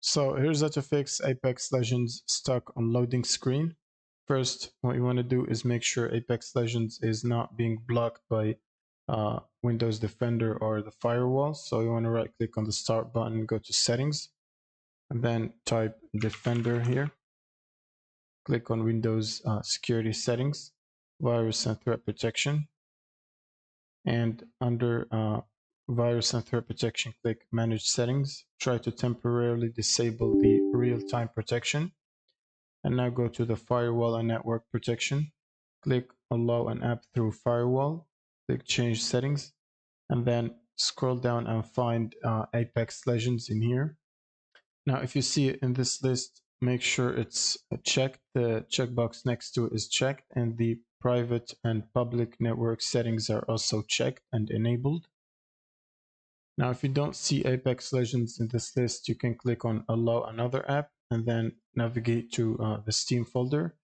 So here's how to fix Apex Legends stuck on loading screen. First, what you want to do is make sure Apex Legends is not being blocked by Windows Defender or the firewall. So you want to right click on the start button, go to settings, and then type Defender here. Click on Windows security settings, virus and threat protection. And under virus and threat protection, click manage settings. Try to temporarily disable the real-time protection. And now go to the firewall and network protection. Click allow an app through firewall. Click change settings. And then scroll down and find Apex Legends in here. Now, if you see it in this list, make sure it's checked. The checkbox next to it is checked, and the private and public network settings are also checked and enabled. Now, if you don't see Apex Legends in this list, you can click on Allow Another App and then navigate to the Steam folder.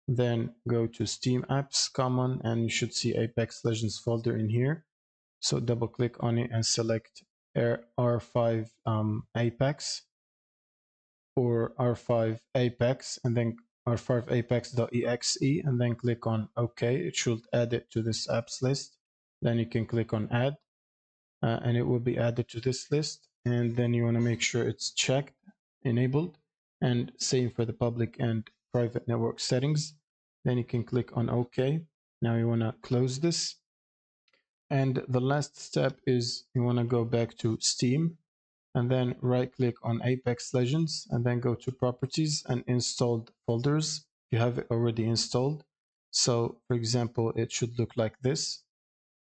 Then go to Steam Apps, Common, and you should see Apex Legends folder in here. So double click on it and select R5 Apex or R5 Apex, and then R5 Apex.exe, and then click on OK. It should add it to this apps list. Then you can click on Add, and it will be added to this list. And then you want to make sure it's checked, enabled, and same for the public and private network settings. Then you can click on OK. Now you want to close this. And the last step is you want to go back to Steam and then right click on Apex Legends and then go to properties and installed folders. You have it already installed. So for example, it should look like this.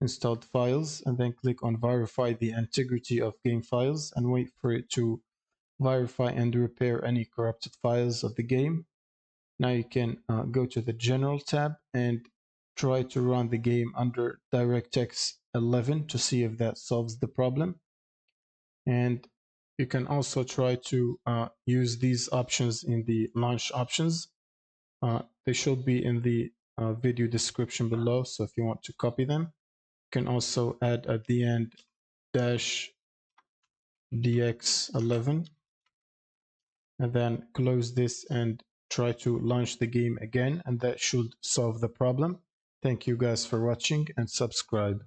Installed files, and then click on verify the integrity of game files and wait for it to verify and repair any corrupted files of the game. Now you can go to the general tab and try to run the game under DirectX 11 to see if that solves the problem. And you can also try to use these options in the launch options. They should be in the video description below, so if you want to copy them, you can also add at the end -dx11 and then close this and try to launch the game again, and that should solve the problem. Thank you guys for watching and subscribe.